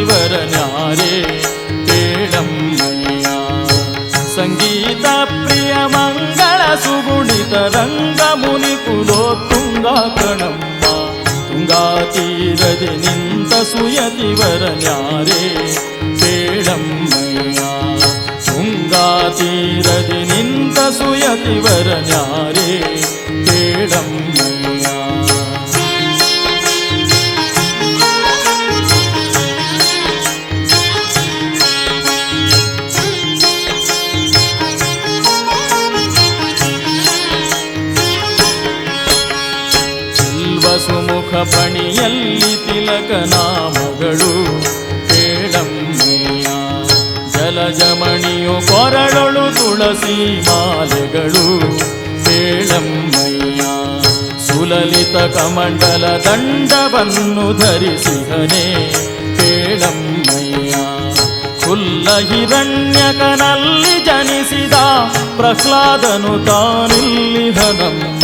ಸುಯತಿವರನ್ಯಾರೇ ಕೇಳಮ್ಮಯ್ಯ. ಸಂಗೀತ ಪ್ರಿಯ ಮಂಗಳ ಸುಗುಣಿತ ರಂಗ ಮುನಿ ಕುಲೋತ್ತುಂಗ ಕಣಮ್ಮ. ತುಂಗಾ ತೀರದಿ ನಿಂತ ಸುಯತಿವರನ್ಯಾರೇ ಕೇಳಮ್ಮಯ್ಯ. ತುಂಗಾ ತೀರದಿ ನಿಂತ ಸುಯತಿವರನ್ಯಾರೇ ಕೇಳಮ್ಮಯ್ಯ. ಸುಮುಖ ಪಣಿಯಲ್ಲಿ ತಿಲಕನ ಮಗಳು ಕೇಳಮ್ಮಯ್ಯ. ಜಲಜಮಣಿಯು ಕೊರಳೊಳು ತುಳಸಿ ಮಾಲೆಗಳು ಕೇಳಮ್ಮಯ್ಯ. ಸುಲಲಿತ ಕಮಂಡಲ ದಂಡವನ್ನು ಧರಿಸಿಹನೇ ಕೇಳಮ್ಮಯ್ಯ. ಕುಲ್ಲ ಹಿರಣ್ಯಕನಲ್ಲಿ ಜನಿಸಿದ ಪ್ರಹ್ಲಾದನು ತಾನಿಲ್ಲಿಹನಮ್ಮ.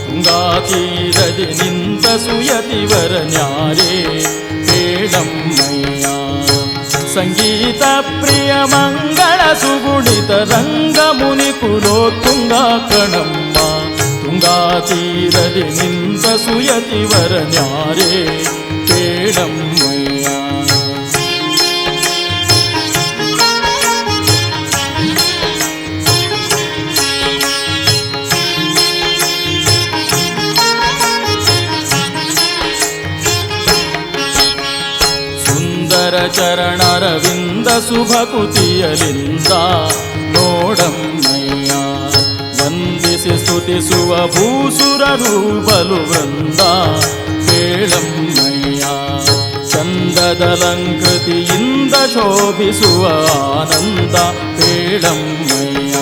ತುಂಗಾ ತೀರದಿ ನಿಂತ ಸುಯತಿವರನ್ಯಾರೇ ಕೇಳಮ್ಮಯ್ಯ. ಸಂಗೀತ ಪ್ರಿಯ ಮಂಗಳ ಸುಗುಣಿತ ರಂಗ ಮುನಿ ಕುಲೋತ್ತುಂಗ ಕಣಮ್ಮ. ತುಂಗಾ ತೀರದಿ ನಿಂತ ಸುಯತಿವರನ್ಯಾರೇ ಕೇಳಮ್ಮಯ್ಯ. ಚರಣರವಿಂದ ಶುಭಕುತಿಯಲಿಂದ ನೋಡಮ್ಮಯ್ಯ. ವಂದಿಸಿ ಸ್ತುತಿಸುವ ಭೂಸುರರು ಬಲು ವೃಂದ ಕೇಳಮ್ಮಯ್ಯ. ಚಂದದಲಂಕೃತಿಯಿಂದ ಶೋಭಿಸುವ ಆನಂದ ಕೇಳಮ್ಮಯ್ಯ.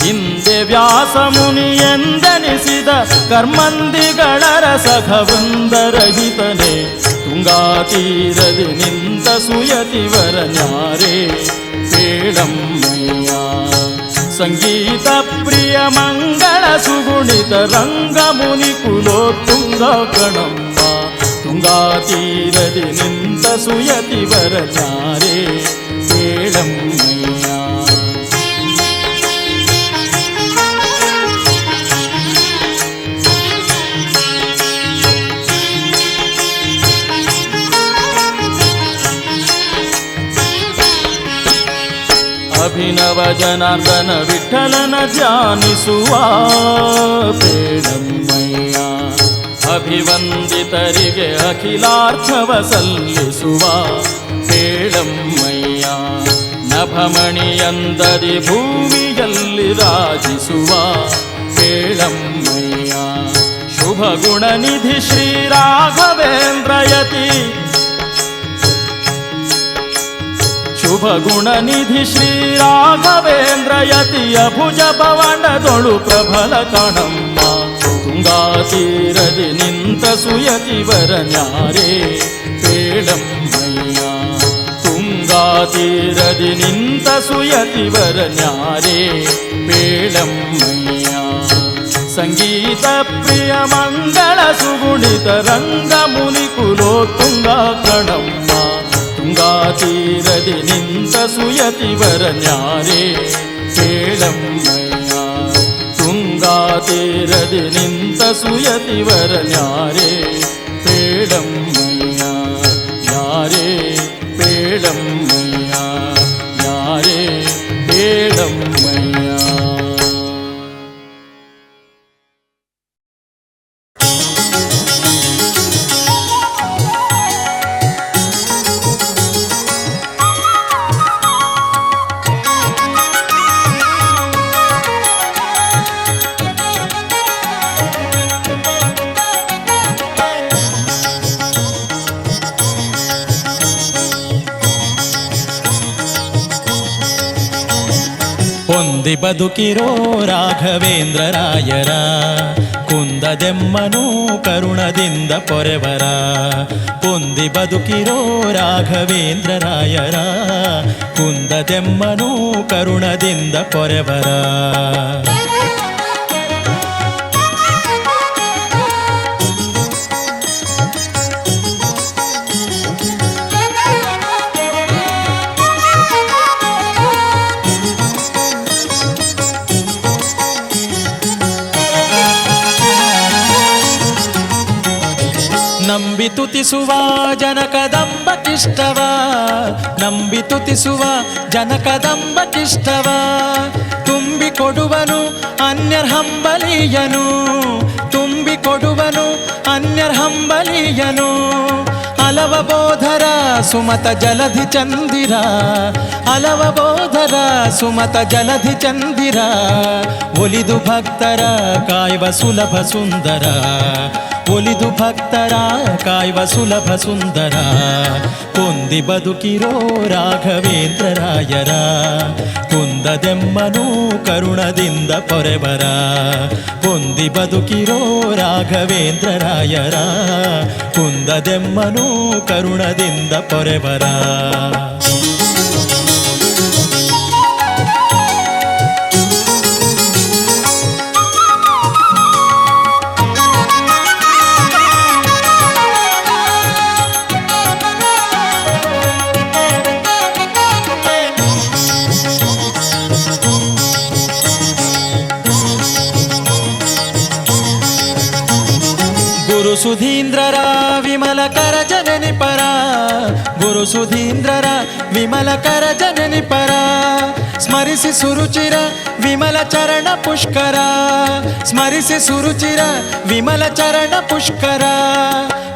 ಹಿಂದೆ ವ್ಯಾಸ ಮುನಿ ಎಂದೆನಿಸಿದ ಕರ್ಮಂದಿಗಳ ರಸಘವೃಂದರಹಿತನೇ. ತುಂಗಾ ತೀರದಿ ನಿಂತ ಸುಯತಿವರನ್ಯಾರೇ ಕೇಳಮ್ಮಯ್ಯ. ಸಂಗೀತ ಪ್ರಿಯ ಮಂಗಳ ಸುಗುಣಿತ ರಂಗ ಮುನಿ ಕುಲೋತ್ತುಂಗ ಕಣಮ್ಮ. ತುಂಗಾ ತೀರದಿ ನಿಂತ ಸುಯತಿವರನ್ಯಾರೇ ಕೇಳಮ್ಮಯ್ಯ. ಅಭಿನವ ಜನಾರ್ದನ ವಿಠಲನ ಧ್ಯಾನಿಸುವ ಕೇಳಮ್ಮಯ್ಯ. ಅಭಿವಂದಿತರಿಗೆ ಅಖಿಲಾರ್ಥವ ಸಲ್ಲಿಸುವ ಕೇಳಮ್ಮಯ್ಯ. ನಭಮಣಿಯಂದದಿ ಭೂಮಿಯಲ್ಲಿ ರಾಜಿಸುವ ಕೇಳಮ್ಮಯ್ಯ. ಶುಭ ಗುಣನಿಧಿ ಶ್ರೀ ರಾಘವೇಂದ್ರಯತಿ. ಶುಭ ಗುಣನಿಧಿ ಶ್ರೀ ರಾಘವೇಂದ್ರಯತಿಯ ಭುಜ ಭವನದೊಳು ಪ್ರಬಲ ಕಣಮ್ಮ. ತುಂಗಾ ತೀರದಿ ನಿಂತ ಸುಯತಿವರನ್ಯಾರೇ ಕೇಳಮ್ಮಯ್ಯ. ತುಂಗಾ ತೀರದಿ ನಿಂತ ಸುಯತಿವರನ್ಯಾರೇ ಕೇಳಮ್ಮಯ್ಯ. ಸಂಗೀತ ಪ್ರಿಯ ಮಂಗಳ ಸುಗುಣಿತ ರಂಗ ಮುನಿ ಕುಲೋತ್ತುಂಗ ಕಣಮ್ಮ. ತುಂಗಾ ತೀರದಿ ನಿಂತ ಸುಯತಿವರನ್ಯಾರೇ ಕೇಳಮ್ಮಯ್ಯ. ತುಂಗಾ ತೀರದಿ ನಿಂತ ಸುಯತಿವರನ್ಯಾರೇ ಕೇಳಮ್ಮಯ್ಯ. ಯಾರೇ ಕೇಳಮ್ಮಯ್ಯ. ಯಾರೇ ಕೇಳಮ್ಮಯ್ಯ. ಹೊಂದಿ ಬದುಕಿರೋ ರಾಘವೇಂದ್ರ ರಾಯರ. ಕುಂದದೆಮ್ಮನು ಕರುಣದಿಂದ ಪೊರೆವರ. ಹೊಂದಿ ಬದುಕಿರೋ ರಾಘವೇಂದ್ರ ರಾಯರ. ಕುಂದದೆಮ್ಮನು ಕರುಣದಿಂದ ಪೊರೆವರ. ನಂಬಿ ತುತಿಸುವ ಜನಕದಂಬಕ್ಕಿಷ್ಟವ, ನಂಬಿ ತುತಿಸುವ ಜನಕದಂಬಕ್ಕಿಷ್ಟವ, ತುಂಬಿ ಕೊಡುವನು ಅನ್ಯರ್ಹಂಬಲೀಯನು, ತುಂಬಿ ಕೊಡುವನು ಅನ್ಯರ್ಹಂಬಲೀಯನು. ಅಲವಬೋಧರ ಸುಮತ ಜಲಧಿ ಚಂದಿರ, ಅಲವಬೋಧರ ಸುಮತ ಜಲಧಿ ಚಂದಿರ, ಒಲಿದು ಭಕ್ತರ ಕಾಯ್ವ ಸುಲಭ ಸುಂದರ, ಒಲಿದು ಭಕ್ತರ ಕಾಯ್ವ ಸುಲಭ ಸುಂದರ. ಕೊಂದಿ ಬದುಕಿರೋ ರಾಘವೇಂದ್ರ ರಾಯರ, ಕುಂದದೆಮ್ಮನು ಕರುಣದಿಂದ ಪೊರೆವರ, ಕೊಂದಿ ಬದುಕಿರೋ ರಾಘವೇಂದ್ರ ರಾಯರ, ಕುಂದದೆಮ್ಮನು ಕರುಣದಿಂದ ಪೊರೆವರ. ಗುರು ಸುಧೀಂದ್ರರ ವಿಮಲ ಕರ ಜನನಿ ಪರ, ಗುರು ಸುಧೀಂದ್ರರ ವಿಮಲ ಕರ ಜನನಿ ಪರ, ಸ್ಮರಿಸಿ ಸುರುಚಿರ ವಿಮಲ ಚರಣ ಪುಷ್ಕರ, ಸ್ಮರಿಸಿ ಸುರುಚಿರ ವಿಮಲ ಚರಣ ಪುಷ್ಕರ.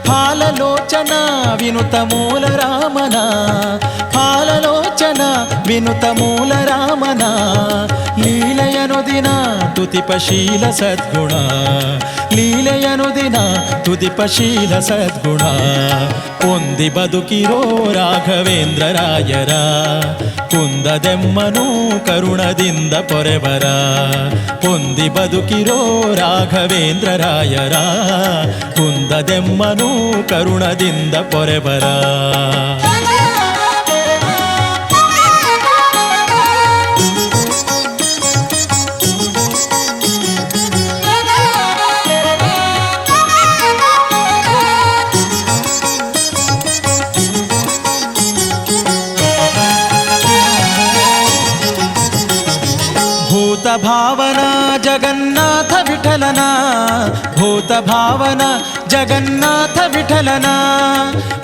ಫಾಲಲೋಚನ ವಿನುತ ಮೂಲ ರಾಮನ, ಫಾಲಲೋಚನ ವಿನುತ ಮೂಲ ರಾಮನ, ಲೀಲೆಯನು ದಿನ ತುತಿಪಶೀಲ ಸದ್ಗುಣ, ಲೀಲೆಯನು ದಿನ ತುದಿಪಶೀಲ ಸದ್ಗುಣ. ಕೊಂದಿ ಬದುಕಿರೋ ರಾಘವೇಂದ್ರ ರಾಯರ, ಕುಂದದೆಮ್ಮನು ಕರುಣದಿಂದ ಪೊರೆವರ, ಕೊಂದಿ ಬದುಕಿರೋ ರಾಘವೇಂದ್ರ ರಾಯರ, ಕುಂದದೆಮ್ಮನು ಕರುಣದಿಂದ ಪೊರೆವರ. ಭೂತ ಭಾವನ ಜಗನ್ನಾಥ ವಿಠಲನ, ಭೂತ ಭಾವನ ಜಗನ್ನಾಥ ವಿಠಲನ,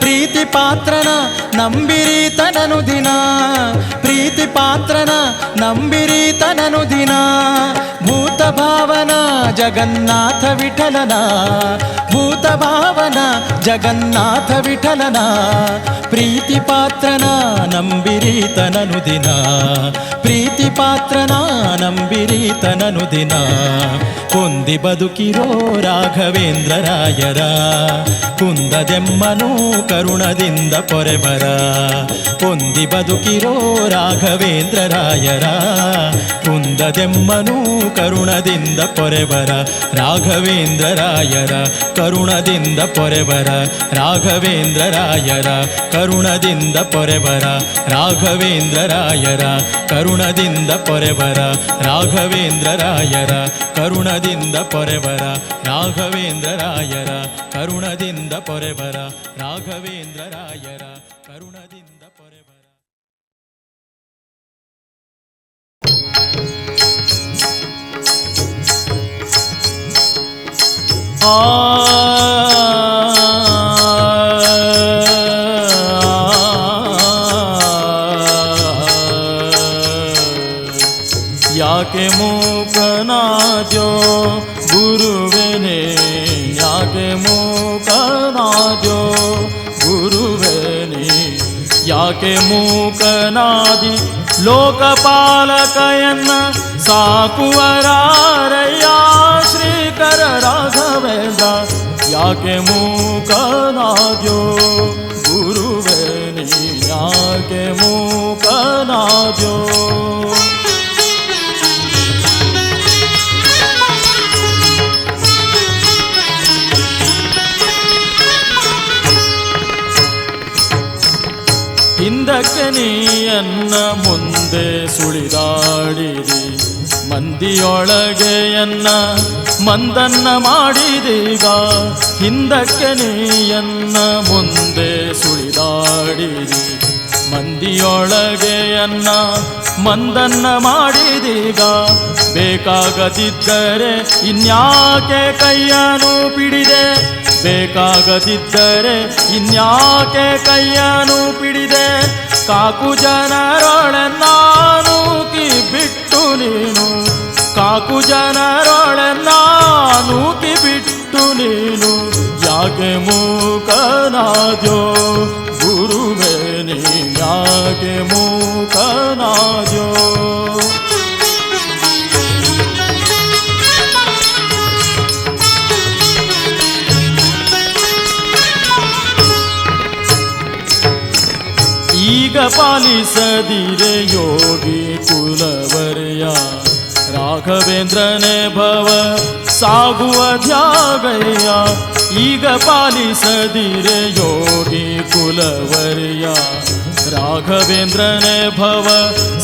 ಪ್ರೀತಿ ಪಾತ್ರನ ನಂಬಿರೀತನನು ದಿನ, ಪ್ರೀತಿ ಪಾತ್ರನ ನಂಬಿರೀತನನು ದಿನ. ಭೂತ ಭಾವನ ಜಗನ್ನಾಥ ವಿಠಲನ, ಭೂತ ಭಾವನ ಜಗನ್ನಾಥ ವಿಠಲನ, ಪ್ರೀತಿ ಪಾತ್ರನ ನಂಬಿರೀತನನು ದಿನ, ಪ್ರೀತಿ ಪಾತ್ರನ ನಂಬಿರೀತನನು ದಿನ. ಕೊಂದಿ ಬದುಕಿರೋ ರಾಘವೇಂದ್ರ ರಾಯರ, ಕುಂದದೆಮ್ಮನು ಕರುಣದಿಂದ ಪೊರೆವರ, ಕೊಂದಿ ಬದುಕಿರೋ ರಾಘವೇಂದ್ರ ರಾಯರ, ಕುಂದದೆಮ್ಮನು ಕರುಣದಿಂದ ಪೊರೆವರ, ರಾಘವೇಂದ್ರ ರಾಯರ ಕರುಣದಿಂದ ಪೊರೆವರ, ರಾಘವೇಂದ್ರ ರಾಯರ ಕರುಣದಿಂದ ಪೊರೆವರ, ರಾಘವೇಂದ್ರ ರಾಯರ ಕರುಣದಿಂದ ಪೊರೆವರ, ರಾಘವೇಂದ್ರ ರಾಯರ ಕರುಣದಿಂದ ಪೊರೆವರ, ರಾಘವೇಂದ್ರ ರಾಯರ ಕರುಣದಿಂದ ಪೊರೆವರ, ರಾಘವೇಂದ್ರ ರಾಯರ ಕರುಣದಿಂದ ಪೊರೆವರ. ಯಾಕೆ ಮೂಕನಾದ್ಯೋ ಗುರುವೆನೇ, ಯಾಕೆ ಮೂಕನಾದ್ಯೋ ಗುರುವೆನೇ, ಯಾಕೆ ಮೂಕನಾದಿ ಲೋಕಪಾಲಕಯನ್ನ ಸಾಕುವರಾರಯ್ಯ ಶ್ರೀಕರ ರಾಘವೇಂದ್ರ, ಯಾಕೆ ಮೂಕನಾದ್ಯೋ ಗುರುವೆನೇ, ಯಾಕೆ ಮೂಕನಾದ್ಯೋ. ಹಿಂದಕ್ಕೆ ನೀಯನ್ನ ಮುಂದೆ ಸುಳಿದಾಡಿದಿ, ಮಂದಿಯೊಳಗೆಯನ್ನ ಮಂದನ್ನ ಮಾಡಿದೀಗ. ಹಿಂದಕ್ಕೆ ನೀಯನ್ನ ಮುಂದೆ ಸುಳಿದಾಡಿದಿ, ಮಂದಿಯೊಳಗೆಯನ್ನ ಮಂದನ್ನ ಮಾಡಿದೀಗ. ಬೇಕಾಗದಿದ್ದರೆ ಇನ್ಯಾಕೆ ಕೈಯನ್ನು ಪಿಡಿದೆ, ಬೇಕಾಗದಿದ್ದರೆ ಇನ್ಯಾಕೆ ಕೈಯನ್ನು ಪಿಡಿದೆ ಕಾಕು ಜನರೊಳೆ ನಾನೂಕಿ ಬಿಟ್ಟು ನೀನು ಕಾಕು ಜನರೊಳೆ ನಾನೂಕಿ ಬಿಟ್ಟು ನೀನು ಯಾಕೆ ಮೂಕನಾದ್ಯೋ ಗುರುವೇ ನೀ ಯಾಕೆ ಮೂಕನಾದ್ಯೋ ಈಗ ಪಾಲಿಸದಿರೆ ಯೋಗಿ ಕುಲವರ್ಯ ರಾಘವೇಂದ್ರನೇ ಭವ ಸಾಗುವ ತ್ಯಾಗಯ್ಯ ಈಗ ಪಾಲಿಸದಿರೆ ಯೋಗಿ ಕುಲವರ್ಯ ರಾಘವೇಂದ್ರನೇ ಭವ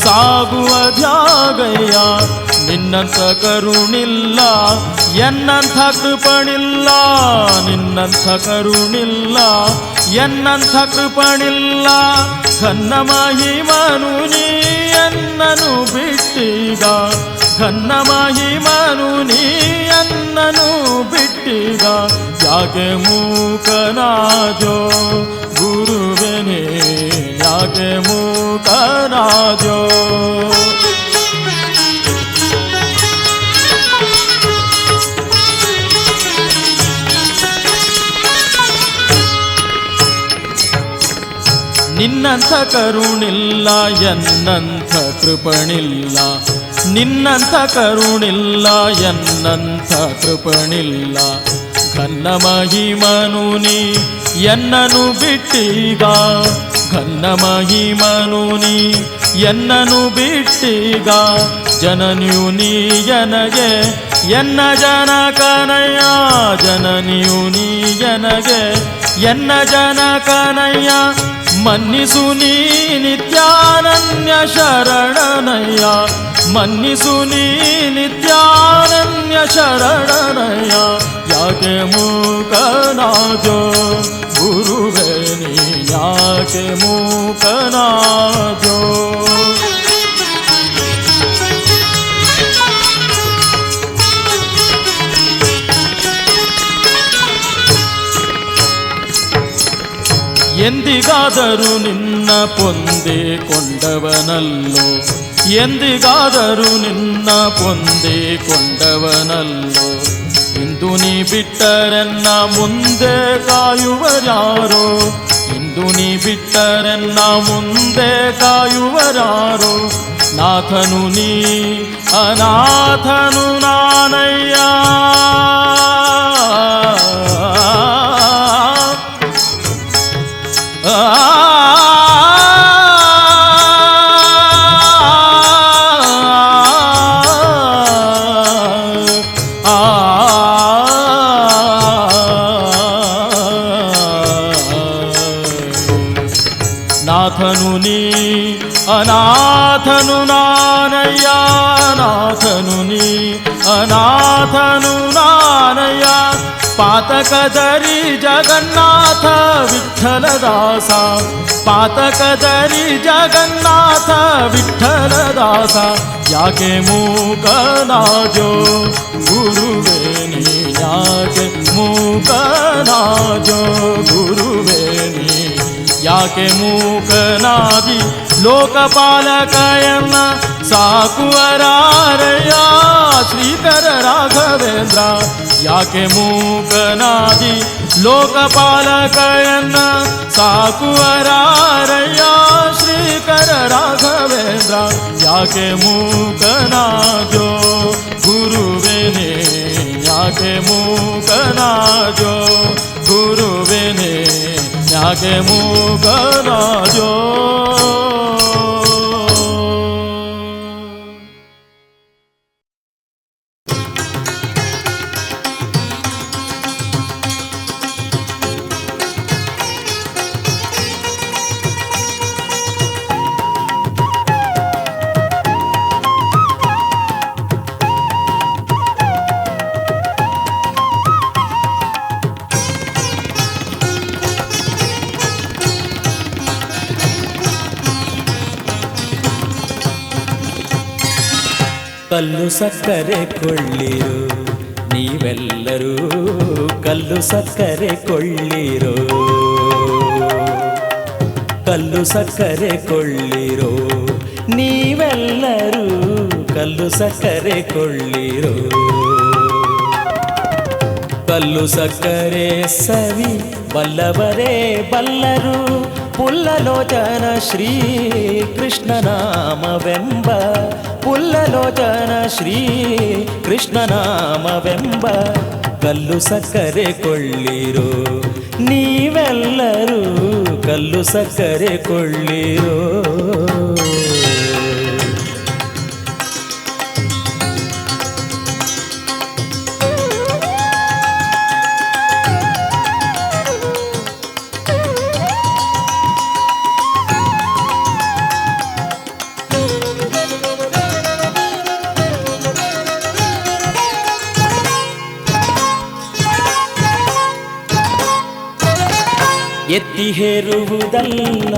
ಸಾಗುವ ತ್ಯಾಗಯ್ಯ ನಿನ್ನಂಥ ಕರುಣಿಲ್ಲ ಎನ್ನಂಥ ಕೃಪಣಿಲ್ಲ ನಿನ್ನಂಥ ಕರುಣಿಲ್ಲ ಎನ್ನಂಥ ಕೃಪಣಿಲ್ಲ ಘನ್ನ ಮಹಿಮನು ನೀ ಎನ್ನನು ಬಿಟ್ಟೀಗ ಘನ್ನ ಮಹಿಮನು ನೀ ಎನ್ನನು ಬಿಟ್ಟೀಗ ಯಾಕೆ ಮೂಕನಾದ್ಯೋ ಗುರುವೆನೇ ಯಾಕೆ ಮೂಕನಾದ್ಯೋ ನಿನ್ನಂಥ ಕರುಣಿಲ್ಲ ಎನ್ನಂಥ ಕೃಪಣಿಲ್ಲ ನಿನ್ನಂಥ ಕರುಣಿಲ್ಲ ಎನ್ನಂಥ ಕೃಪಣಿಲ್ಲ ಘನ್ನ ಮಹಿಮನು ನೀ ಎನ್ನನು ಬಿಟ್ಟೀಗ ಘನ್ನ ಮಹಿಮನು ನೀ ಎನ್ನನು ಬಿಟ್ಟೀಗ ಜನನಿಯು ನೀ ಎನಗೆ ಎನ್ನ ಜನಕನಯ್ಯ ಜನನಿಯು ನೀ ಎನಗೆ ಎನ್ನ ಜನಕನಯ್ಯ ಮನ್ನಿಸು ನೀ ನಿತ್ಯಾನನ್ಯ ಶರಣನಯ್ಯ ಮನ್ನಿಸು ನೀ ನಿತ್ಯಾನನ್ಯ ಶರಣನಯ್ಯ ಯಾಕೆ ಮೂಕನಾದ್ಯೋ ಗುರುವೇ ನೀ ಯಾಕೆ ಮೂಕನಾದ್ಯೋ ಎಂದಿಗಾದರೂ ನಿನ್ನ ಪೊಂದಿಕೊಂಡವನಲ್ಲೋ ಎಂದಿಗಾದರೂ ನಿನ್ನ ಪೊಂದಿಕೊಂಡವನಲ್ಲೋ ಇಂದು ನೀ ಬಿಟ್ಟರೆನ್ನ ಮುಂದೆ ಕಾಯುವರಾರೋ ಇಂದು ನೀ ಬಿಟ್ಟರೆನ್ನ ಮುಂದೆ ಕಾಯುವರಾರೋ ನಾಥನು ನೀ ಅನಾಥನು ನಾನಯ್ಯ ನಾಥನು ನೀ ಅನಾಥನು ನಾನಯ್ಯ ನಾಥನು ನೀ ಅನಾಥನು ನಾನಯ್ಯ ಪಾತಕದರಿ ಜಗನ್ನಾಥ ವಿಠ್ಠಲದಾಸ ಪಾತಕದರಿ ಜಗನ್ನಾಥ ವಿಠ್ಠಲದಾಸ ಯಾಕೆ ಮೂಕನಾದ್ಯೋ ಗುರುವೇ ನೀ ಯಾಕೆ ಮೂಕನಾದ್ಯೋ ಗುರುವೇ ನೀ ಯಾಕೆ ಮೂಕನಾದಿ ಲೋಕಪಾಲಕಯನ್ನ ಸಾಕುವರಾರಯ್ಯ ಶ್ರೀಕರ ರಾಘವೇಂದ್ರ ಯಾಕೆ ಮೂಕನಾದಿ ಲೋಕಪಾಲಕಯನ್ನ ಸಾಕುವರಾರಯ್ಯ ಶ್ರೀಕರ ರಾಘವೇಂದ್ರ ಯಾಕೆ ಮೂಕನಾದ್ಯೋ ಗುರುವೇನೇ ಯಾಕೆ ಮೂಕನಾದ್ಯೋ ಗುರುವೇನೇ ಯಾಕೆ ಮೂಕನಾದ್ಯೋ ಕಲ್ಲು ಸಕ್ಕರೆ ಕೊಳ್ಳಿರು ನೀವೆಲ್ಲರೂ ಕಲ್ಲು ಸಕ್ಕರೆ ಕೊಳ್ಳಿರೋ, ಕಲ್ಲು ಸಕ್ಕರೆ ಕೊಳ್ಳಿರೋ, ನೀವೆಲ್ಲರೂ ಕಲ್ಲು ಸಕ್ಕರೆ ಕೊಳ್ಳಿರೋ. ಕಲ್ಲು ಸಕ್ಕರೆ ಸವಿ ಬಲ್ಲವರೇ ಬಲ್ಲರು, ಪುಲ್ಲಲೋಚನ ಶ್ರೀ ಕೃಷ್ಣನಾಮವೆಂಬ, ಪುಲ್ಲಲೋಚನ ಶ್ರೀ ಕೃಷ್ಣನಾಮವೆಂಬ ಕಲ್ಲು ಸಕ್ಕರೆ ಕೊಳ್ಳಿರೋ, ನೀವೆಲ್ಲರೂ ಕಲ್ಲು ಸಕ್ಕರೆ ಕೊಳ್ಳಿರೋ. ಎತ್ತಿ ಹೇರುವುದಲ್ಲ,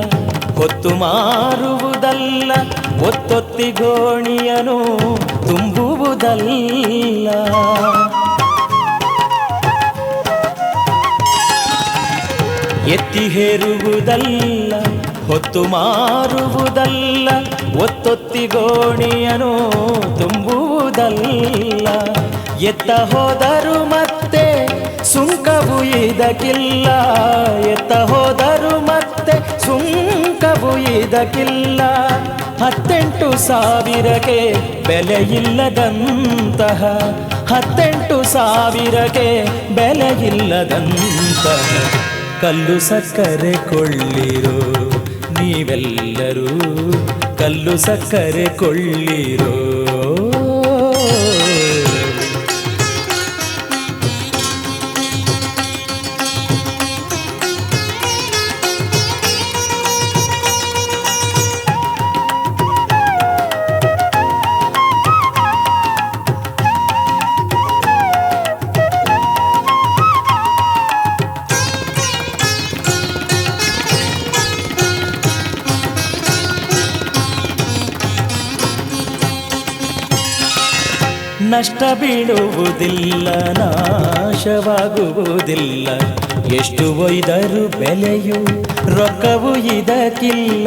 ಹೊತ್ತು ಮಾರುವುದಲ್ಲ, ಒತ್ತೊತ್ತಿ ಗೋಣಿಯನು ತುಂಬುವುದಲ್ಲ. ಎತ್ತಿ ಹೇರುವುದಲ್ಲ, ಹೊತ್ತು ಮಾರುವುದಲ್ಲ, ಒತ್ತೊತ್ತಿ ಗೋಣಿಯನು ತುಂಬುವುದಲ್ಲ. ಎತ್ತ ಹೋದರು ಮತ್ತೆ ಸುಂಕವು ಇದಕ್ಕಿಲ್ಲ, ಎತ್ತ ಹೋದರು ಮತ್ತೆ ಸುಂಕವು ಇದಕ್ಕಿಲ್ಲ. 18,000ಕ್ಕೆ ಬೆಲೆಯಿಲ್ಲದಂತಹ, 18,000ಕ್ಕೆ ಬೆಲೆಯಿಲ್ಲದಂತಹ ಕಲ್ಲು ಸಕ್ಕರೆ ಕೊಳ್ಳಿರೋ, ನೀವೆಲ್ಲರೂ ಕಲ್ಲು ಸಕ್ಕರೆ ಕೊಳ್ಳಿರೋ. ನಷ್ಟ ಬೀಳುವುದಿಲ್ಲ, ನಾಶವಾಗುವುದಿಲ್ಲ, ಎಷ್ಟು ಒಯ್ದರೂ ಬೆಲೆಯು ರೊಕ್ಕವು ಇದಕ್ಕಿಲ್ಲ.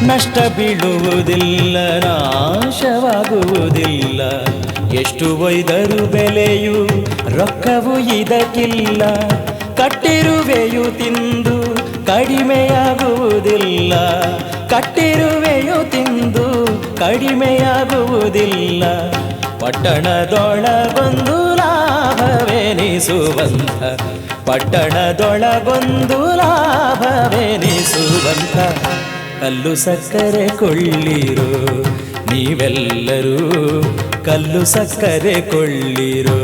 ನಷ್ಟ ಬೀಳುವುದಿಲ್ಲ, ನಾಶವಾಗುವುದಿಲ್ಲ, ಎಷ್ಟು ಒಯ್ದರೂ ಬೆಲೆಯು ರೊಕ್ಕವು ಇದಕ್ಕಿಲ್ಲ. ಕಟ್ಟಿರುವೆಯು ತಿಂದು ಕಡಿಮೆಯಾಗುವುದಿಲ್ಲ, ಕಟ್ಟಿರುವೆಯು ತಿಂದು ಕಡಿಮೆಯಾಗುವುದಿಲ್ಲ. ಪಟ್ಟಣದೊಳಗೊಂದು ಲಾಭವೆನಿಸುವಂಥ, ಪಟ್ಟಣದೊಳಗೊಂದು ಲಾಭವೆನಿಸುವಂಥ ಕಲ್ಲು ಸಕ್ಕರೆ ಕೊಳ್ಳಿರೋ, ನೀವೆಲ್ಲರೂ ಕಲ್ಲು ಸಕ್ಕರೆ ಕೊಳ್ಳಿರೋ.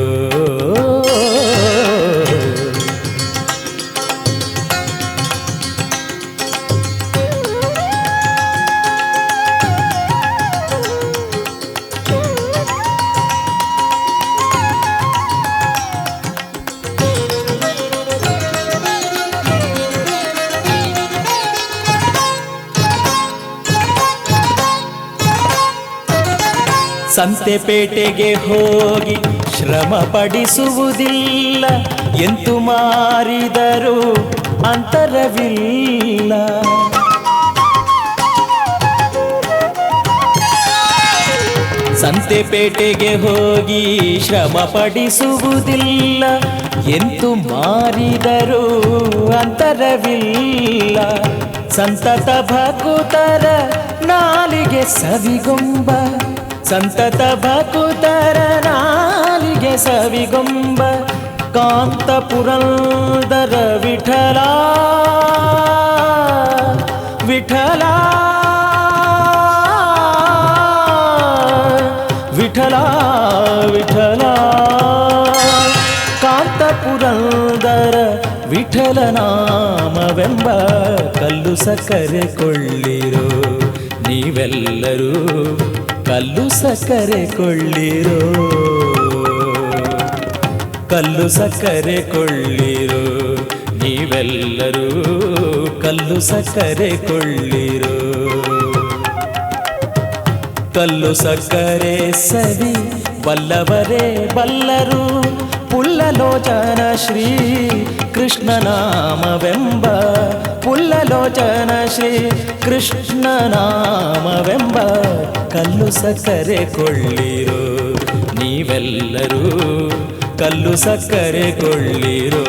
ಸಂತೆಪೇಟೆಗೆ ಹೋಗಿ ಶ್ರಮ ಪಡಿಸುವುದಿಲ್ಲ, ಎಂತು ಮಾರಿದರೂ ಅಂತರವಿಲ್ಲ. ಸಂತೆಪೇಟೆಗೆ ಹೋಗಿ ಶ್ರಮ ಪಡಿಸುವುದಿಲ್ಲ, ಎಂತು ಮಾರಿದರೂ ಅಂತರವಿಲ್ಲ. ಸಂತತ ಭಕುತರ ನಾಲಿಗೆ ಸವಿಗೊಂಬ, ಸಂತತ ಭಕುತರ ನಾಲಿಗೆ ಸವಿಗೊಂಬ ಕಾಂತ ಪುರಂದರ ವಿಠಲ, ವಿಠಲ ವಿಠಲ ವಿಠಲ, ಕಾಂತ ಪುರಂದರ ವಿಠಲ ನಾಮವೆಂಬ ಕಲ್ಲು ಸಕ್ಕರೆ ಕೊಳ್ಳಿರೋ, ನೀವೆಲ್ಲರೂ ಕಲ್ಲು ಸಕ್ಕರೆ ಕೊಳ್ಳಿರೋ, ಕಲ್ಲು ಸಕ್ಕರೆ ಕೊಳ್ಳಿರೋ, ನೀವೆಲ್ಲರೂ ಕಲ್ಲು ಸಕ್ಕರೆ ಕೊಳ್ಳಿರೋ. ಕಲ್ಲು ಸಕ್ಕರೆ ಸವಿ ಬಲ್ಲವರೇ ಬಲ್ಲರು, ಪುಲ್ಲಲೋಚನ ಶ್ರೀ ಕೃಷ್ಣನಾಮವೆಂಬ, ಪುಲ್ಲಲೋಚನ ಶ್ರೀ ಕೃಷ್ಣನಾಮವೆಂಬ ಕಲ್ಲು ಸಕ್ಕರೆ ಕೊಳ್ಳಿರೋ ನೀವೆಲ್ಲರೂ, ಕಲ್ಲು ಸಕ್ಕರೆ ಕೊಳ್ಳಿರೋ.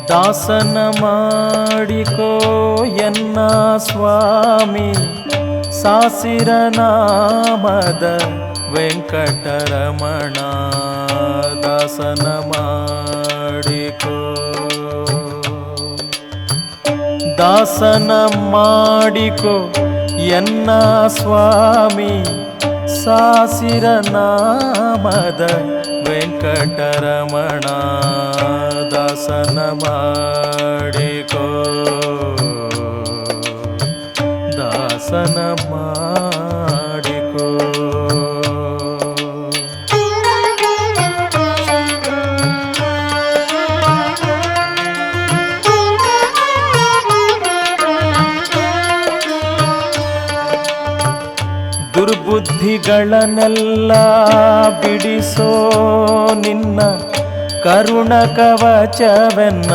ದಾಸನ ಮಾಡಿಕೋ ಎನ್ನ ಸ್ವಾಮಿ, ಸಾಸಿರ ನಾಮದ ವೆಂಕಟರಮಣ. ದಾಸನ ಮಾಡಿಕೋ, ದಾಸನ ಮಾಡಿಕೋ ಎನ್ನ ಸ್ವಾಮಿ, ಸಾಸಿರ ನಾಮದ ವೆಂಕಟರಮಣ. ದಾಸನ ಮಾಡಿಕೋ, ದಾಸನ ಮಾಡಿಕೋ. ದುರ್ಬುದ್ಧಿಗಳನ್ನೆಲ್ಲ ಬಿಡಿಸೋ ನಿನ್ನ ಕರುಣ ಕವಚವೆನ್ನ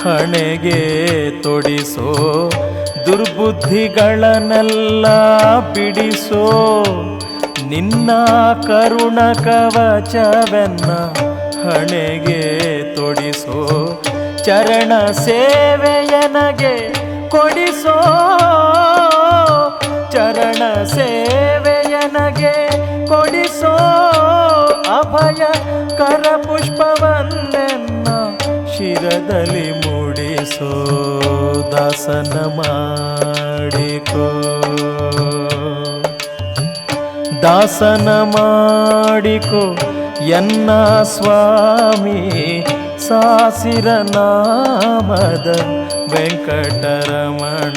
ಹಣೆಗೆ ತೊಡಿಸೋ. ದುರ್ಬುದ್ಧಿಗಳನ್ನೆಲ್ಲ ಬಿಡಿಸೋ ನಿನ್ನ ಕರುಣ ಕವಚವೆನ್ನ ಹಣೆಗೆ ತೊಡಿಸೋ. ಚರಣ ಸೇವೆಯನಗೆ ಕೊಡಿಸೋ, ಚರಣ ಸೇವೆಯನಗೆ ಕೊಡಿಸೋ. ಅಭಯ ಕರಪುಷ್ಪವನ್ನೆನ್ನ ಶಿರದಲ್ಲಿ ಮೂಡಿಸೋ. ದಾಸನ ಮಾಡಿಕೋ, ದಾಸನ ಮಾಡಿಕೋ ಎನ್ನ ಸ್ವಾಮಿ, ಸಾಸಿರ ನಾಮದ ವೆಂಕಟರಮಣ.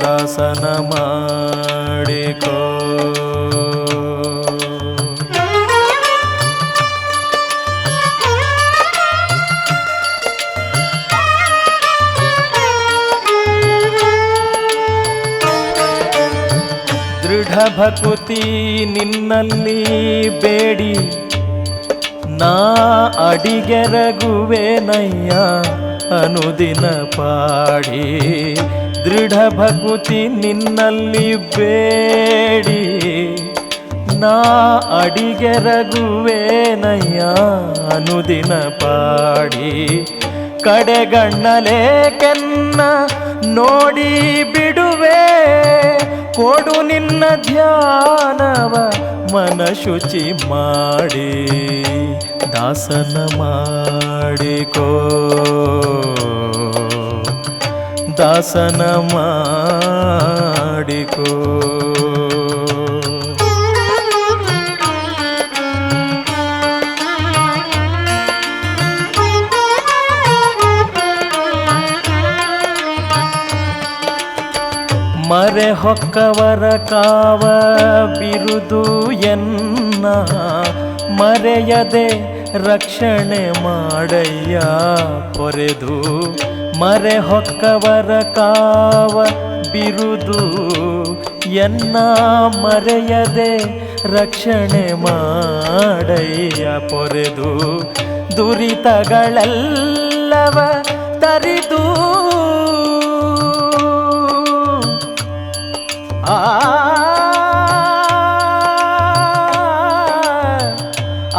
ದಾಸನ ಮಾಡಿಕೋ. ದೃಢ ಭಕುತಿ ನಿನ್ನಲ್ಲಿ ಬೇಡಿ ನಾ ಅಡಿಗೆರಗುವೆನಯ್ಯ ಅನುದಿನ ಪಾಡಿ. ದೃಢ ಭಕುತಿ ನಿನ್ನಲ್ಲಿ ಬೇಡಿ ನಾ ಅಡಿಗೆರಗುವೆನಯ್ಯ ಅನುದಿನ ಪಾಡಿ. ಕಡೆಗಣ್ಣಲೇಕೆನ್ನ ನೋಡಿ ಬಿಡುವೆ, ಕೊಡು ನಿನ್ನ ಧ್ಯಾನವ ಮನ ಶುಚಿ ಮಾಡಿ. ದಾಸನ ಮಾಡಿಕೋ, ದಾಸನ ಮಾಡಿಕೋ. ಮರೆ ಹೊಕ್ಕವರ ಕಾವ ಬಿರುದು ಎನ್ನ ಮರೆಯದೆ ರಕ್ಷಣೆ ಮಾಡಯ್ಯ ಪೊರೆದು. ಮರೆ ಹೊಕ್ಕವರ ಕಾವ ಬಿರುದು ಎನ್ನ ಮರೆಯದೆ ರಕ್ಷಣೆ ಮಾಡಯ್ಯ ಪೊರೆದು. ದುರಿತಗಳೆಲ್ಲವ ತರಿದು ಆ ಆ ಆ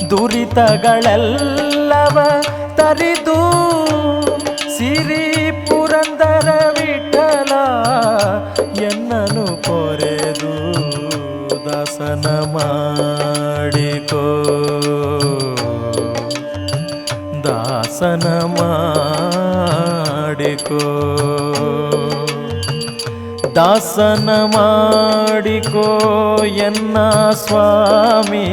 ದುರಿತಗಳೆಲ್ಲ ಅಲ್ಲವ ತರಿದು ಸಿರಿ ಪುರಂದರ ವಿಠಲ ಎನ್ನನು ಪೊರೆದು ದಾಸನ ಮಾಡಿಕೋ ದಾಸನ ಮಾಡಿಕೋ ದಾಸನ ಮಾಡಿಕೋ ಎನ್ನ ಸ್ವಾಮಿ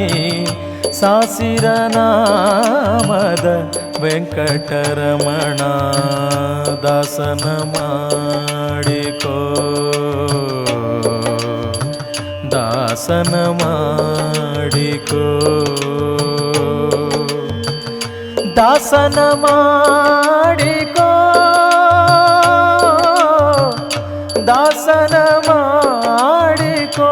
ಸಾಸಿರ ನಾಮದ ವೆಂಕಟರಮಣ ದಾಸನ ಮಾಡಿಕೋ ದಾಸನ ಮಾಡಿಕೋ ದಾಸನ ಮಾಡಿಕೋ ದಾಸನ ಮಾಡಿಕೋ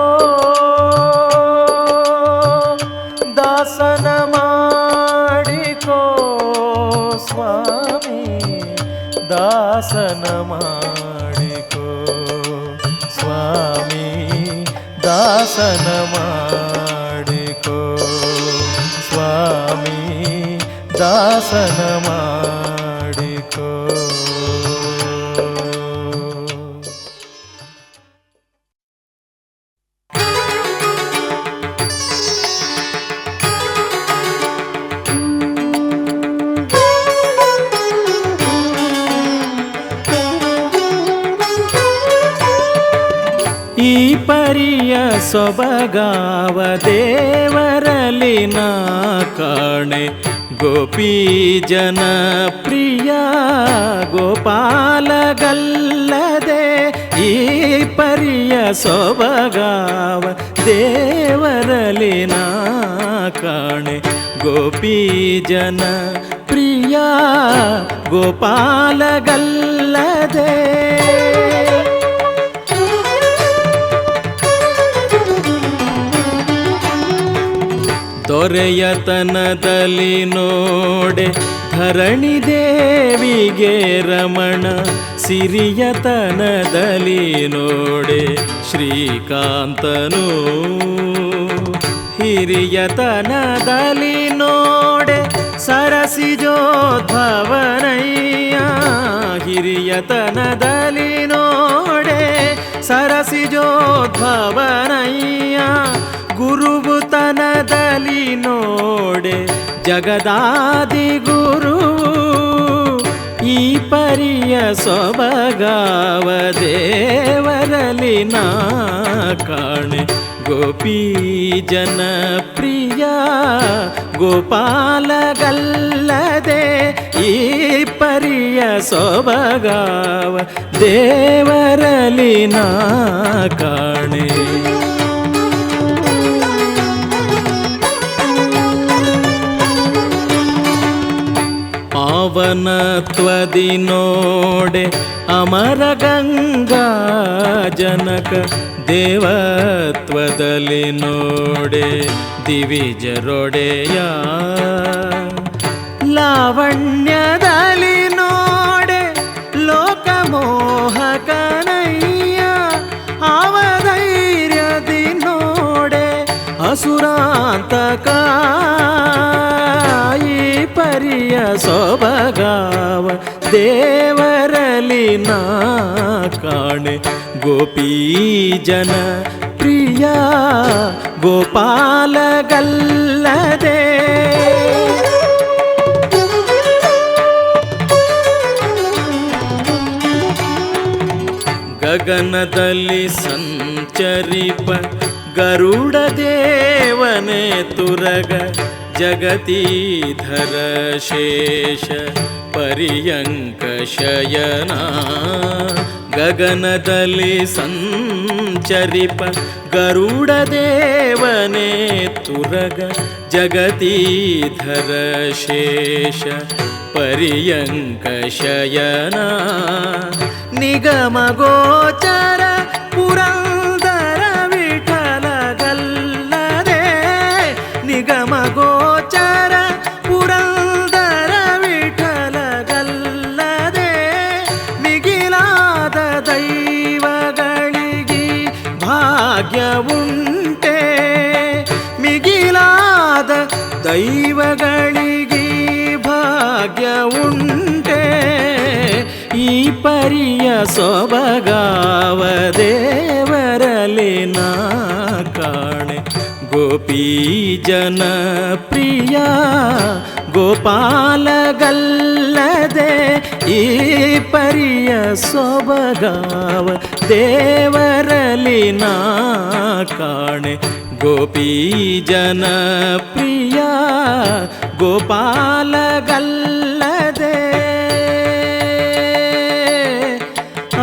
ದಾಸನ ಮಾಡಿಕೋ ಸ್ವಾಮಿ ದಾಸನ ಮಾಡಿಕೋ ಸ್ವಾಮಿ ದಾಸನ ಮಾಡಿಕೋ ಸ್ವಾಮಿ ದಾಸನ ಮಾಡಿಕೋ ಈ ಪರಿಯ ಸೊಬಗಾವ ದೇವರಲ್ಲಿ ನಾ ಕಾಣೆ ಗೋಪೀ ಜನ ಪ್ರಿಯ ಗೋಪಾಲಗಲ್ಲದೆ ಈ ಪರಿಯ ಸೊಬಗಾವ ದೇವರಲ್ಲಿ ನಾ ಕಾಣೆ ಗೋಪೀ ಜನ ಪ್ರಿಯ ಗೋಪಾಲಗಲ್ಲದೆ ದೊರೆಯತನದಲ್ಲಿ ನೋಡೆ ಧರಣಿ ದೇವಿಗೆ ರಮಣ ಸಿರಿಯತನದಲ್ಲಿ ನೋಡೆ ಶ್ರೀಕಾಂತನು ಹಿರಿಯತನದಲ್ಲಿ ನೋಡೆ ಸರಸಿಜೋದ್ಭವನಯ್ಯ ಹಿರಿಯತನದಲ್ಲಿ ನೋಡೆ ಸರಸಿಜೋದ್ಭವನಯ್ಯ ಗುರುಬುತನದಲ್ಲಿ ನೋಡೆ ಜಗದಾದಿ ಗುರು ಈ ಪರಿಯ ಸೊಬಗಾವ ದೇವರಲ್ಲಿ ನಾ ಕಾಣೆ ಗೋಪೀ ಜನ ಪ್ರಿಯ ಗೋಪಾಲಗಲ್ಲದೆ ಈ ಪರಿಯ ಸೊಬಗಾವ ದೇವರಲ್ಲಿ ನಾ ಕಾಣೆ ಪಾವನತ್ವದಿ ನೋಡೆ ಅಮರ ಗಂಗಾ ಜನಕ ದೇವತ್ವದಲ್ಲಿ ನೋಡೆ ದಿವಿಜರೊಡೆಯ ಲಾವಣ್ಯದಲ್ಲಿ ನೋಡೆ ಲೋಕಮೋಹಕನಯ್ಯ ಅವಧೈರ್ಯದಿ ನೋಡೆ ಅಸುರಾಂತಕ ಈ ಪರಿಯ ಸೊಬಗಾವ ದೇವರಲ್ಲಿ ನಾ ಕಾಣೆ ಗೋಪೀ ಜನ ಪ್ರಿಯ ಗೋಪಾಲಗಲ್ಲದೆ ಗಗನದಲ್ಲಿ ಸಂಚರಿಪ ಗರುಡ ದೇವನೇ ತುರಗ ಜಗತೀಧರ ಶೇಷ ಪರ್ಯಂಕ ಶಯನ ಗಗನದಲ್ಲಿ ಸಂಚರಿಪ ಗರುಡ ದೇವನೇ ತುರಗ ಜಗತೀಧರ ಶೇಷ ಪರ್ಯಂಕ ಶಯನ ನಿಗಮ ಗೋಚರ ಪುರಂದರ ವಿಠಲಗಲ್ಲದೆ ನಿಗಮ ಗೋಚರ ಪುರಂದರ ವಿಠಲಗಲ್ಲದೆ ಮಿಗಿಲಾದ ದೈವಗಳಿಗೆ ಭಾಗ್ಯವುಂಟೆ ಮಿಗಿಲಾದ ದೈವಗಳಿಗೆ ಭಾಗ್ಯವುಂಟೆ ಉಂಟೆ ಈ ಪರಿಯ ಸೊಬಗಾವ ದೇವರಲಿ ನಾ ಕಾಣೆ. ಗೋಪೀ ಜನ ಪ್ರಿಯ ಗೋಪಾಲಗಲ್ಲದೆ ಈ ಪರಿಯ ಸೊಬಗಾವ ದೇವರಲಿ ನಾ ಕಾಣೆ. ಗೋಪೀ ಜನ ಪ್ರಿಯ ಗೋಪಾಲಗಲ್ಲದೆ ಆ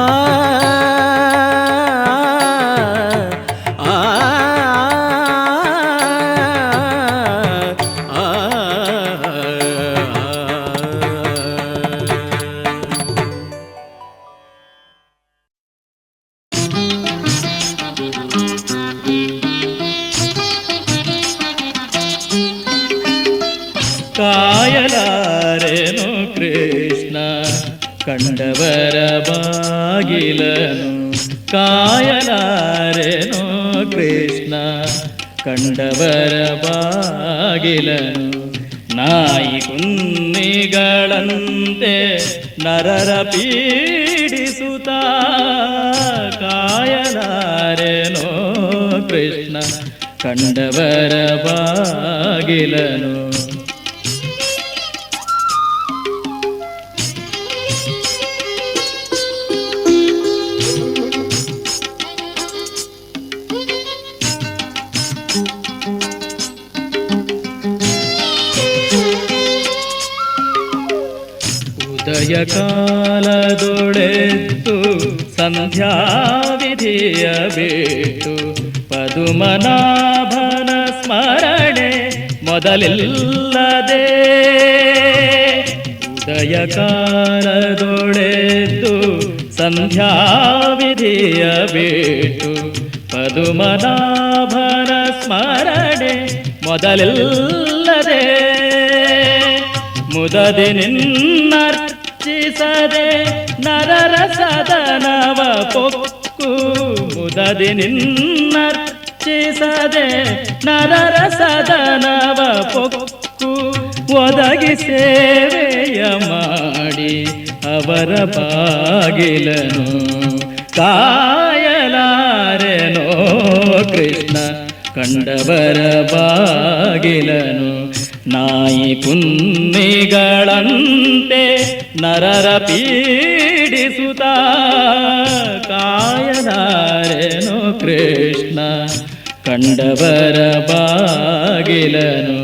ಕಾಯಲಾರೆನು ಕೃಷ್ಣ ಕಂಡವರ ಬಾಗಿಲನು. ಕಾಯಲಾರೆನು ಕೃಷ್ಣ ಕಂಡವರ ಬಾಗಿಲನು. ನಾಯಿ ಕುನ್ನಿಗಳಂತೆ ನರರ ಪೀಡಿಸುತ್ತ ಕಾಯಲಾರೆನು ಕೃಷ್ಣ ಕಂಡವರ ಬಾಗಿಲನು. ಉದಯ ಕಾಲದೊಳೆದ್ದು ಸಂಧ್ಯಾ ವಿಧಿಯ ಬಿಟ್ಟು ಪದುಮನಾಭನ ಸ್ಮರಣೆ ಮೊದಲಿಲ್ಲದೆ. ಉದಯ ಕಾಲದೊಳೆದ್ದು ಸಂಧ್ಯಾ ವಿಧಿಯ ಬಿಟ್ಟು ಪದುಮನಾಭನ ಸ್ಮರಣೆ ಮೊದಲಿಲ್ಲದೆ. ಮುದದಿ ನಿನ್ನರ್ಚಿಸದೆ ನರರ ಸದನವ ಪೊಕ್ಕು. ಮುದದಿ ನಿನ್ನರ್ಚಿಸದೆ ನರರ ಸದನವ ಪೊಕ್ಕು. ಒದಗಿ ಸೇವೆಯ ಮಾಡಿ ಅವರ ಬಾಗಿಲನು. ಕಾಯಲಾರೆನೋ ಕೃಷ್ಣ ಕಂಡವರ ಬಾಗಿಲನು. ನಾಯಿ ಕುನ್ನಿಗಳಂತೆ ನರರ ಪೀಡಿಸುತ್ತ ಕಾಯಲಾರೆನು ಕೃಷ್ಣ ಕಂಡವರ ಬಾಗಿಲನು.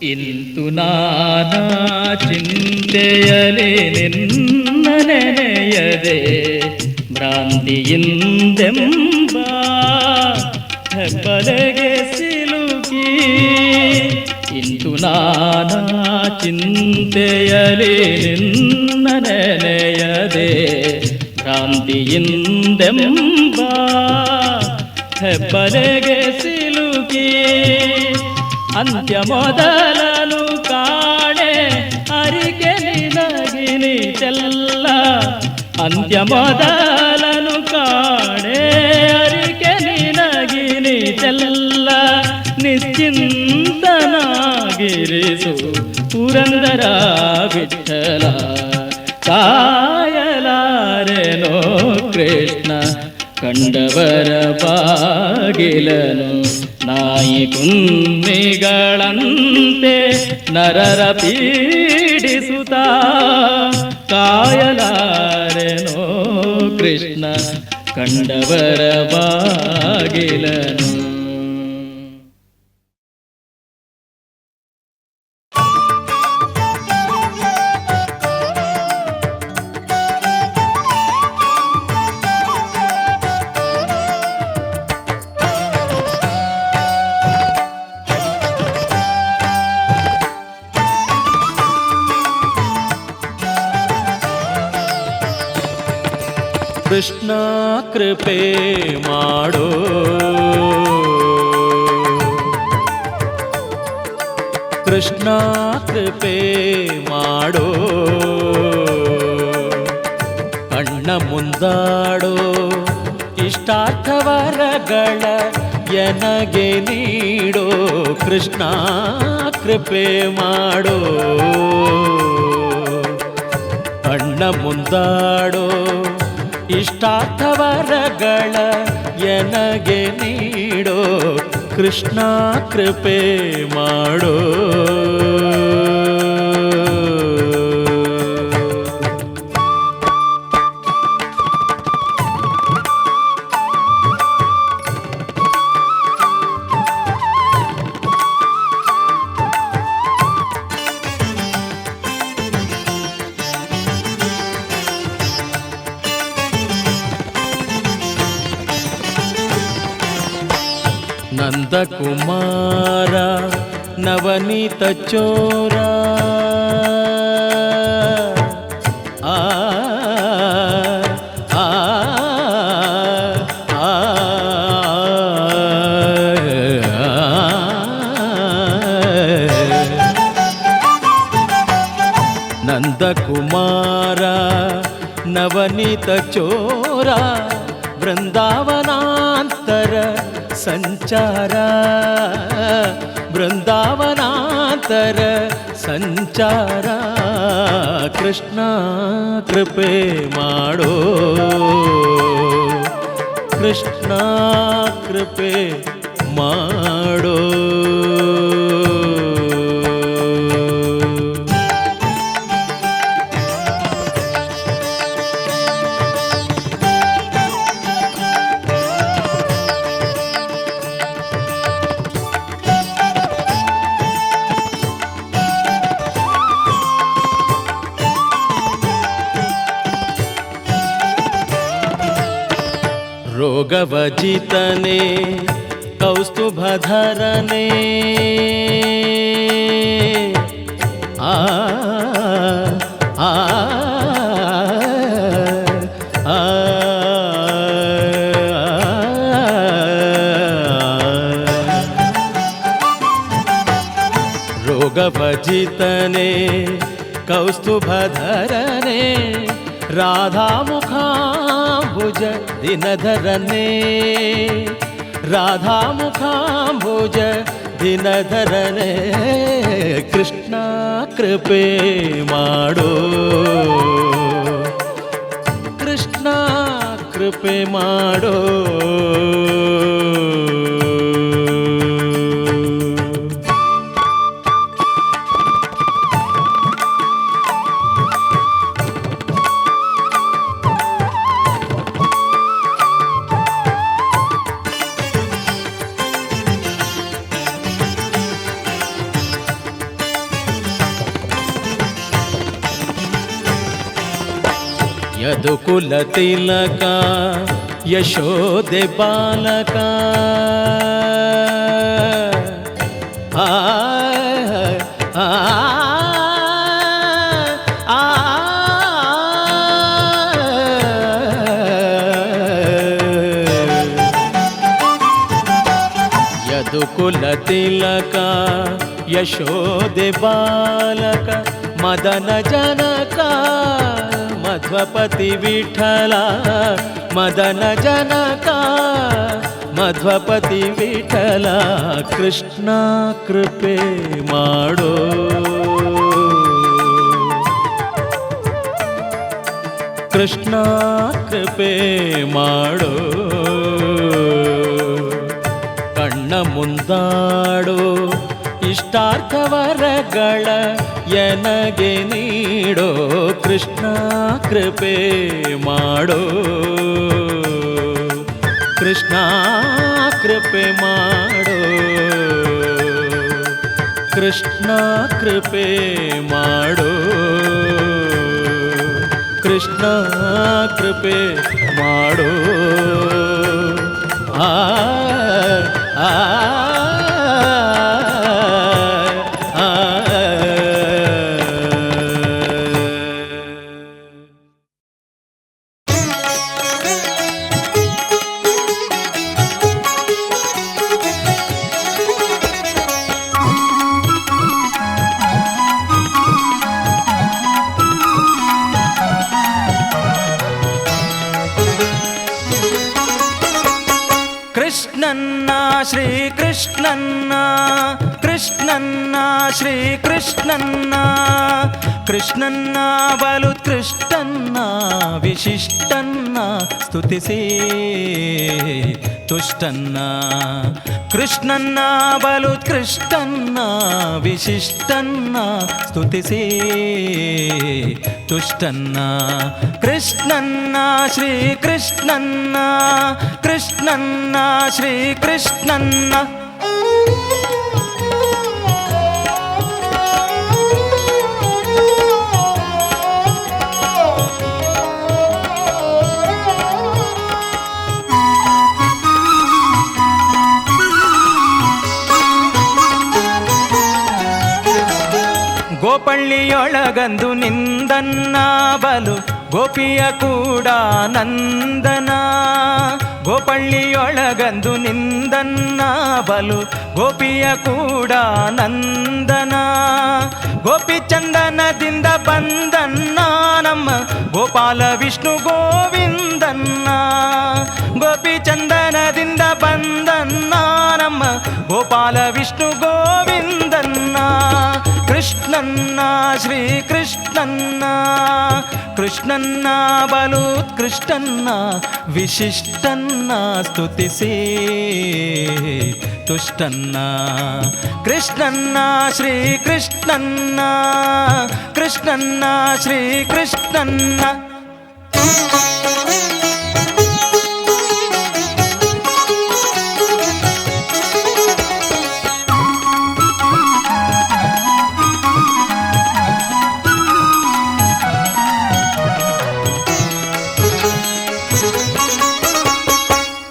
ಇಂತು ನಾನಾ ಚಿಂತೆಯಲಿ ನಿನ್ನ ನೆನೆಯದೆ ಭ್ರಾಂತಿಯಿಂದೆಂಬ ಹೆಬ್ಬಲೆಗೆ ಸಿಲುಕಿ. ಇಂತು ನಾನಾ ಚಿಂತೆಯಲಿ ನಿನ್ನ ನೆನೆಯದೆ ಭ್ರಾಂತಿಯಿಂದೆಂಬ ಹೆಬ್ಬಲೆಗೆ ಸಿಲುಕಿ. ಅಂತ್ಯ ಮೊದಲನು ಕಾಣೆ ಅರಿಕೆ ನಿನಗಿನಿ ಚೆಲ್ಲ. ಅಂತ್ಯ ಮೊದಲನು ಕಾಣೆ ಅರಿಕೆ ನಿನಗಿನಿ ಚೆಲ್ಲ. ನಿಶ್ಚಿಂತನಾಗಿರಿಸು ಪುರಂದರ ವಿಠಲ. ಕಾಯಲಾರೆನೋ ಕೃಷ್ಣ ಕಂಡವರ ಬಾಗಿಲನು. ನಾಯಿ ಕುನ್ನಿಗಳಂತೆ ನರರ ಪೀಡಿಸುತ್ತ ಕಾಯಲಾರೆನೋ ಕೃಷ್ಣ ಕಂಡವರ ಬಾಗಿಲನು. ಕೃಷ್ಣ ಕೃಪೆ ಮಾಡೋ. ಕೃಷ್ಣ ಕೃಪೆ ಮಾಡೋ. ಕಣ್ಣ ಮುಂದಾಡೋ ಇಷ್ಟಾರ್ಥವರಗಳ ಎನಗೆ ನೀಡೋ. ಕೃಷ್ಣ ಕೃಪೆ ಮಾಡೋ. ಕಣ್ಣ ಮುಂದಾಡೋ ಇಷ್ಟಾರ್ಥವರಗಳ ಎನಗೆ ನೀಡೋ. ಕೃಷ್ಣ ಕೃಪೆ ಮಾಡೋ. ನಂದಕುಮಾರ ನವನೀತ ಚೋರ ಆ ಆ ಆ ನಂದಕುಮಾರ ನವನೀತ ಚೋರ ಬೃಂದಾವನಾಂತರ ಸಂಚಾರ. ಬೃಂದಾವನಾಂತರ ಸಂಚಾರ. ಕೃಷ್ಣ ಕೃಪೆ ಮಾಡೋ. ಕೃಷ್ಣ ಕೃಪೆ ಮಾಡೋ. ರೋಗವಜಿತನೆ ಕೌಸ್ತುಭಧರನೆ ಆ ಆ ಆ ರೋಗವಜಿತನೆ ಕೌಸ್ತುಭಧರನೆ ರಾಧಾಮುಖಾಂಬುಜ ದಿನಧರನೆ. ರಾಧಾಮುಖಾಂಬುಜ ದಿನಧರನೆ. ಕೃಷ್ಣ ಕೃಪೆ ಮಾಡೋ. ಕೃಷ್ಣ ಕೃಪೆ ಮಾಡೋ. ಯದುಕುಲ ತಿಲಕ ಯಶೋದೆ ಬಾಲಕ ಆ ಆ ಆ ಯದುಕುಲ ತಿಲಕ ಯಶೋದೆ ಬಾಲಕ ಮದನ ಜನಕ ಮಧ್ವಪತಿ ವಿಠಲ. ಮದನ ಜನಕ ಮಧ್ವಪತಿ ವಿಠಲ. ಕೃಷ್ಣ ಕೃಪೆ ಮಾಡೋ. ಕೃಷ್ಣ ಕೃಪೆ ಮಾಡೋ. ಕಣ್ಣ ಮುಂದಾಡೋ ಇಷ್ಟಾರ್ಥವರಗಳ ಎನಗೆ ನೀಡೋ. ಕೃಷ್ಣ ಕೃಪೆ ಮಾಡೋ. ಕೃಷ್ಣ ಕೃಪೆ ಮಾಡೋ. ಕೃಷ್ಣ ಕೃಪೆ ಮಾಡೋ. ಕೃಷ್ಣ ಕೃಪೆ ಮಾಡೋ. ಆ ಆ ಶ್ರೀಕೃಷ್ಣನ್ನ ಕೃಷ್ಣನ್ನ ಶ್ರೀಕೃಷ್ಣನ್ನ ಕೃಷ್ಣನ್ನ ಬಲುತ್ಕೃಷ್ಟನ್ನ ವಿಶಿಷ್ಟನ್ನ ಸ್ತುತಿಸಿ ತುಷ್ಟನ್ನ ಕೃಷ್ಣನ್ನ ಬಲುತ್ಕೃಷ್ಟನ್ನ ವಿಶಿಷ್ಟನ್ನ ಸ್ತುತಿಸಿ ತುಷ್ಟನ್ನ ಕೃಷ್ಣನ್ನ ಶ್ರೀಕೃಷ್ಣನ್ನ ಕೃಷ್ಣನ್ನ ಶ್ರೀಕೃಷ್ಣನ್ನ ಗೋಪಳ್ಳಿಯೊಳಗಂದು ನಿಂದನ್ನ ಬಲು ಗೋಪಿಯ ಕೂಡ ನಂದನ ಗೋಪಳ್ಳಿಯೊಳಗಂದು ನಿಂದನ್ನ ಬಲು ಗೋಪಿಯ ಕೂಡ ನಂದನ ಗೋಪಿ ಚಂದನದಿಂದ ಬಂದನ್ನ ನಮ್ಮ ಗೋಪಾಲ ವಿಷ್ಣು ಗೋವಿಂದನ್ನ ಗೋಪಿ ಚಂದನದಿಂದ ಬಂದನ್ನ ನಮ್ಮ ಗೋಪಾಲ ವಿಷ್ಣು ಗೋವಿಂದನ್ನ ಕೃಷ್ಣನ್ನ ಶ್ರೀಕೃಷ್ಣನ್ನ ಕೃಷ್ಣನ್ನ ಬಲುತ್ಕೃಷ್ಟನ್ನ ವಿಶಿಷ್ಟನ್ನ ಸ್ತುತಿಸಿ ತುಷ್ಟನ್ನ ಕೃಷ್ಣನ್ನ ಶ್ರೀಕೃಷ್ಣನ್ನ ಕೃಷ್ಣನ್ನ ಶ್ರೀಕೃಷ್ಣನ್ನ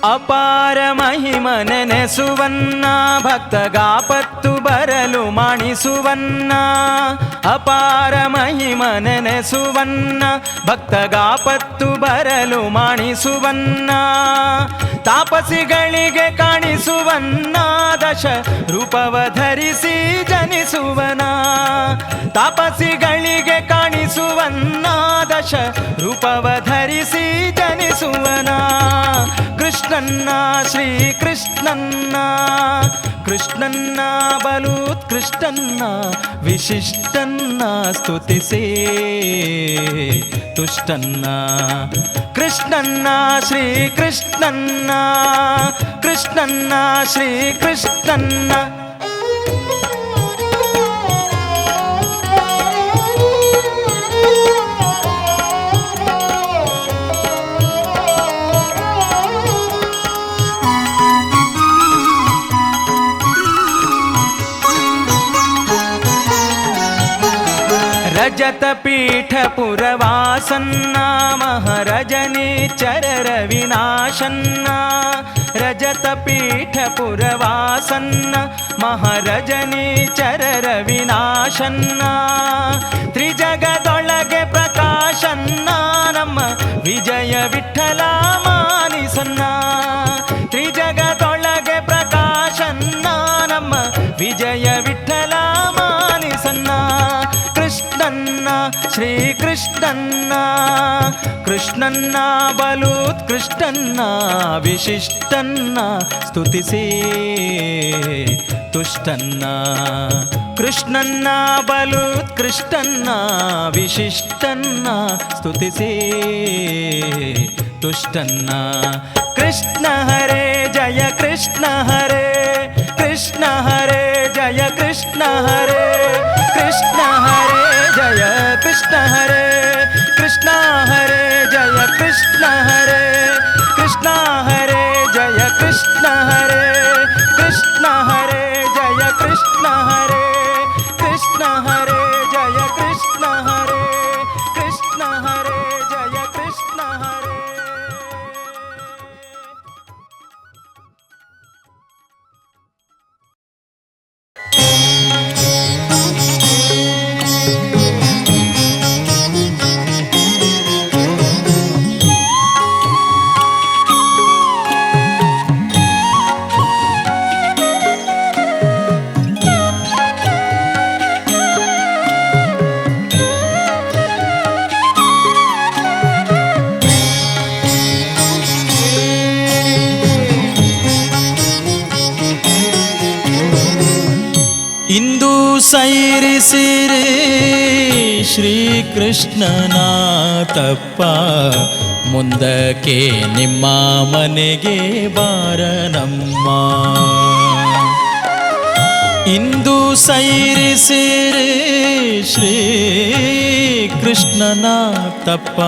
ಅಪಾರ ಮಹಿಮನೆನೆಸುವನ್ನ ಭಕ್ತಗಾಪತ್ತು ಬರಲು ಮಾಣಿಸುವನ್ನ ಅಪಾರ ಮಹಿಮನೆನೆಸುವನ್ನ ಭಕ್ತಗಾಪತ್ತು ಬರಲು ಮಾಣಿಸುವನ್ನ ತಾಪಸಿಗಳಿಗೆ ಕಾಣಿಸುವನ್ನ ದಶ ರೂಪವ ಧರಿಸಿ ಜನಿಸುವನ ತಾಪಸಿಗಳಿಗೆ ಕಾಣಿಸುವನ್ನ ದಶ ರೂಪವ ಧರಿಸಿ ಜನಿಸುವನ ಕೃಷ್ಣನ್ನ ಶ್ರೀಕೃಷ್ಣನ್ನ ಕೃಷ್ಣನ್ನ ಬಲುತ್ಕೃಷ್ಟನ್ನ ವಿಶಿಷ್ಟನ್ನ ಸ್ತುತಿಸಿ ತುಷ್ಟನ್ನ ಕೃಷ್ಣನ್ನ ಶ್ರೀಕೃಷ್ಣನ್ನ ಕೃಷ್ಣನ್ನ ಶ್ರೀಕೃಷ್ಣನ್ನ ರಜತ ಪೀಠ ಪುರವಾಸನ್ನ ಮಹಾರಜನೀಚರ ವಿನಾಶನ್ನ ರಜತ ಪೀಠ ಪುರವಾಸನ್ನ ಮಹಾರಜನೀಚರ ವಿನಾಶನ್ನ ತ್ರಿಜಗದೊಳಗೆ ಪ್ರಕಾಶನ್ನ ನಮ್ಮ ವಿಜಯ ವಿಠಲ ಮಾನಿಸನ್ನ ತ್ರಿಜಗದೊಳಗೆ ಪ್ರಕಾಶನ್ನ ನಮ್ಮ ವಿಜಯ ವಿಠಲ ಮಾನಿಸನ್ನ ಕೃಷ್ಣನ್ನ ಶ್ರೀಕೃಷ್ಣನ್ನ ಕೃಷ್ಣನ್ನ ಬಲುತ್ಕೃಷ್ಟನ್ನ ವಿಶಿಷ್ಟನ್ನ ಸ್ತುತಿಸಿ ತುಷ್ಟನ್ನ ಕೃಷ್ಣನ್ನ ಬಲುತ್ಕೃಷ್ಟನ್ನ ವಿಶಿಷ್ಟನ್ನ ಸ್ತುತಿಸಿ ತುಷ್ಟನ್ನ ಕೃಷ್ಣ ಹರೇ ಜಯ ಕೃಷ್ಣ ಹರೇ ಕೃಷ್ಣ ಹರೇ ಜಯ ಕೃಷ್ಣ ಹರೇ ಕೃಷ್ಣ ಹರೇ ಜಯ ಕೃಷ್ಣ ಹರೇ ಕೃಷ್ಣ ಹರೇ ಜಯ ಕೃಷ್ಣ ಹರೇ ಕೃಷ್ಣ ಹರೇ ಜಯ ಕೃಷ್ಣ ಹರೇ ಕೃಷ್ಣ ಹರೇ ಜಯ ಕೃಷ್ಣ ಹರೇ ಕೃಷ್ಣ ಹರೇ ಜಯ ಕೃಷ್ಣ ಹರೇ ಕೃಷ್ಣ ಹರೇ ಜಯ ಕೃಷ್ಣ ಹರೇ. ಸೈರಿಸಿರಿ ಶ್ರೀಕೃಷ್ಣನ ತಪ್ಪ, ಮುಂದಕ್ಕೆ ನಿಮ್ಮ ಮನೆಗೆ ಬಾರನಮ್ಮ. ಇಂದು ಸೈರಿಸಿರಿ ಶ್ರೀಕೃಷ್ಣನ ತಪ್ಪ,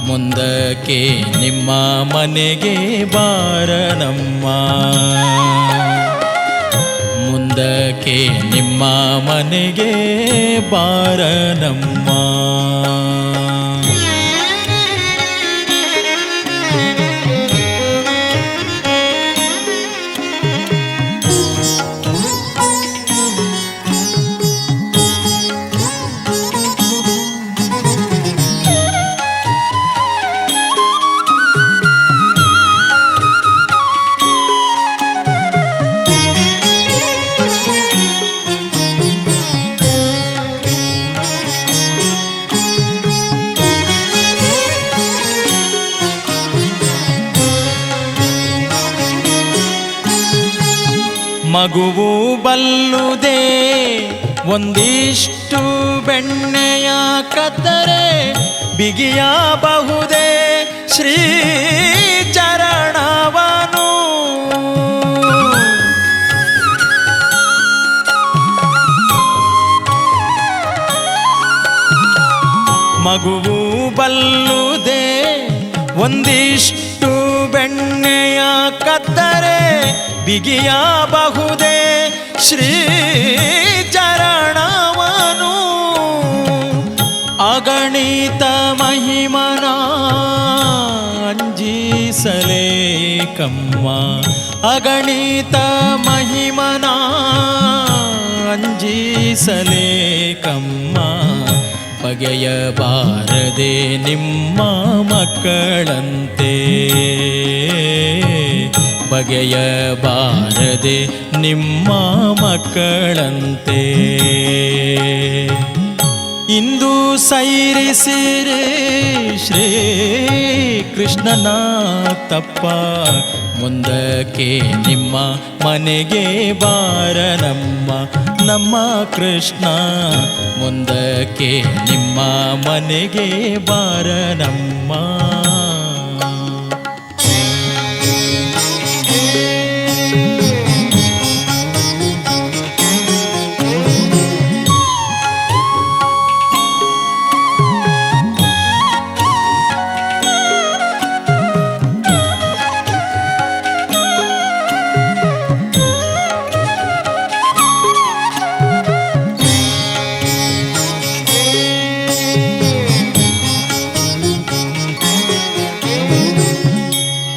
ಮುಂದಕ್ಕೆ ನಿಮ್ಮ ಮನೆಗೆ ಬಾರನಮ್ಮ. ಮುಂದಕ್ಕೆ ನಿಮ್ಮ ಮನೆಗೆ ಬಾರನಮ್ಮ. ಮಗುವು ಬಲ್ಲುದೇ ಒಂದಿಷ್ಟು ಬೆಣ್ಣೆಯ ಕತ್ತರೆ, ಬಿಗಿಯಬಹುದೇ ಶ್ರೀ ಚರಣವನು. ಮಗುವು ಬಲ್ಲುದೇ ಒಂದಿಷ್ಟು ಬೆಣ್ಣೆಯ ಕತ್ತರೆ, ಬಿಗಿಯಬಹುದೇ ಶ್ರೀ ಚರಣವನು. ಅಗಣಿತ ಮಹಿಮನ ಅಂಜಿಸಲೇಕಮ್ಮ, ಅಗಣಿತ ಮಹಿಮನ ಅಂಜಿಸಲೇಕಮ್ಮ. ಬಗೆಯಬಾರದೆ ನಿಮ್ಮ ಮಕ್ಕಳಂತೆ, ಬಗೆಯಬಾರದೆ ನಿಮ್ಮ ಮಕ್ಕಳಂತೆ. ಇಂದು ಸೈರಿಸಿರಿ ಶ್ರೀಕೃಷ್ಣನ ತಪ್ಪ, ಮುಂದಕ್ಕೆ ನಿಮ್ಮ ಮನೆಗೆ ಬಾರನಮ್ಮ. ನಮ್ಮ ಕೃಷ್ಣ ಮುಂದಕ್ಕೆ ನಿಮ್ಮ ಮನೆಗೆ ಬಾರನಮ್ಮ.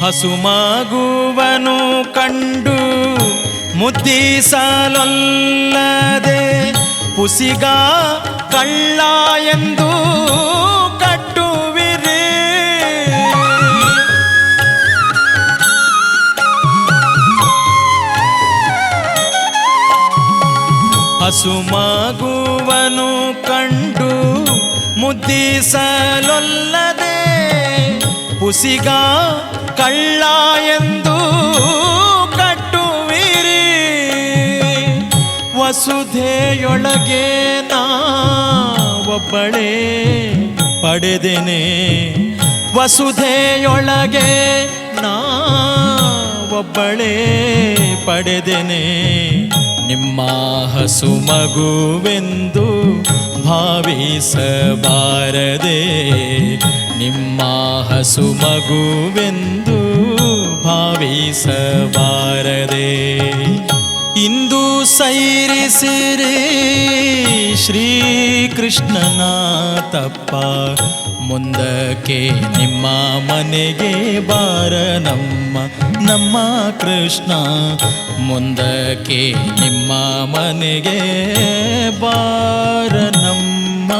ಹಸುಮಗುವನು ಕಂಡು ಮುದ್ದಿಸಲೊಲ್ಲದೆ, ಪುಸಿಗ ಕಳ್ಳ ಎಂದು ಕಟ್ಟುವಿರಿ. ಹಸುಮಗುವನು ಕಂಡು ಮುದ್ದಿಸಲೊಲ್ಲದೆ, ಪುಸಿಗ ಕಳ್ಳ ಎಂದು ಕಟ್ಟುವಿರಿ. ವಸುಧೆಯೊಳಗೆ ನಾ ಒಬ್ಬಳೇ ಪಡೆದೆನೆ, ವಸುಧೆಯೊಳಗೆ ನಾ ಒಬ್ಬಳೇ ಪಡೆದೆನೆ. ನಿಮ್ಮ ಹಸು ಮಗುವೆಂದು ಭಾವಿಸಬಾರದೆ, ನಿಮ್ಮ ಹಸು ಮಗುವೆಂದು ಭಾವಿಸಬಾರದೆ. ಇಂದು ಸೈರಿಸಿರಿ ಶ್ರೀಕೃಷ್ಣನ ತಪ್ಪ, ಮುಂದಕ್ಕೆ ನಿಮ್ಮ ಮನೆಗೆ ಬಾರನಮ್ಮ. ನಮ್ಮ ಕೃಷ್ಣ ಮುಂದಕ್ಕೆ ನಿಮ್ಮ ಮನೆಗೆ ಬಾರನಮ್ಮ.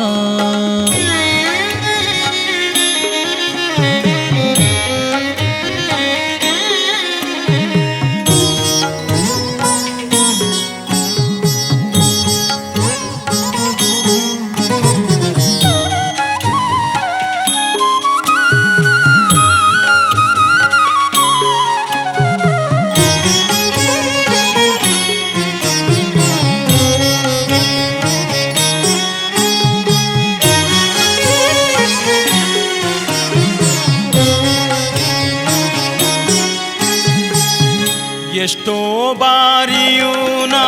ಬಾರಿಯೂ ನಾ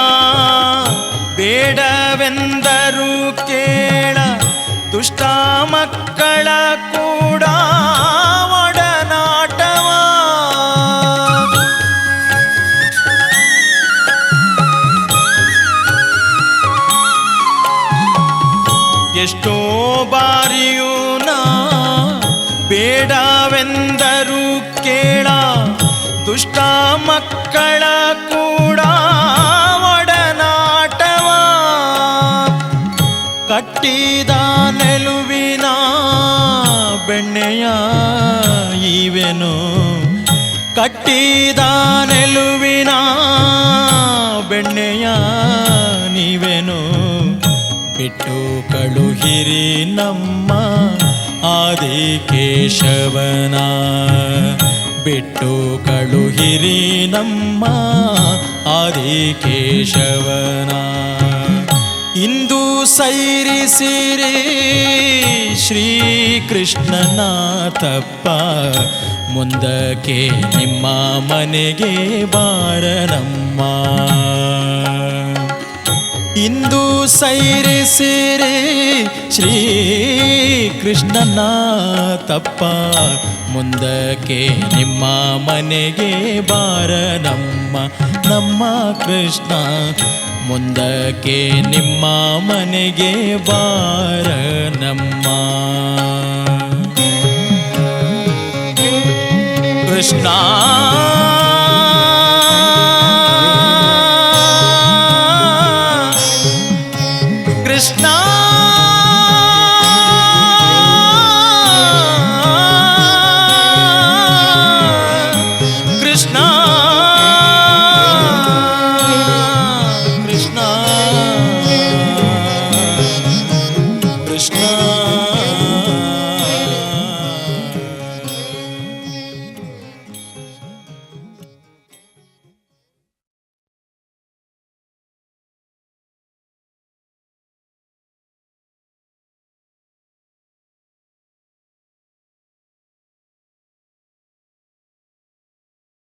ಬೇಡವೆಂದರು ಕೇಳ ದುಷ್ಟ ಮಕ್ಕಳ ಕೂಡ ಒಡನಾಟವ. ಎಷ್ಟೋ ಬಾರಿಯೂ ನಾ ಬೇಡವೆಂದರು ಕೇಳ ದುಷ್ಟ ಮಕ್ಕಳ ಕೂಡ ಒಡನಾಟವ. ಕಟ್ಟಿದ ನೆಲುವಿನ ಬೆಣ್ಣೆಯ ಇವೆನು, ಕಟ್ಟಿದ ನೆಲುವಿನ ಬೆಣ್ಣೆಯ ನೀವೆನು. ಬಿಟ್ಟು ಕಳುಹಿರಿ ನಮ್ಮ ಆದಿಕೇಶವನ, ಬಿಟ್ಟು ಕಳುಹಿರಿ ನಮ್ಮ ಆದಿಕೇಶವನ. ಇಂದು ಸೈರಿಸಿರಿ ಶ್ರೀಕೃಷ್ಣನ ತಪ್ಪ, ಮುಂದಕ್ಕೆ ನಿಮ್ಮ ಮನೆಗೆ ಬಾರನಮ್ಮ. ಇಂದು ಸೈರಿಸಿರಿ ಶ್ರೀಕೃಷ್ಣನ ತಪ್ಪ, ಮುಂದಕ್ಕೆ ನಿಮ್ಮ ಮನೆಗೆ ಬಾರನಮ್ಮ. ನಮ್ಮ ಕೃಷ್ಣ ಮುಂದಕ್ಕೆ ನಿಮ್ಮ ಮನೆಗೆ ಬಾರನಮ್ಮ. ಕೃಷ್ಣ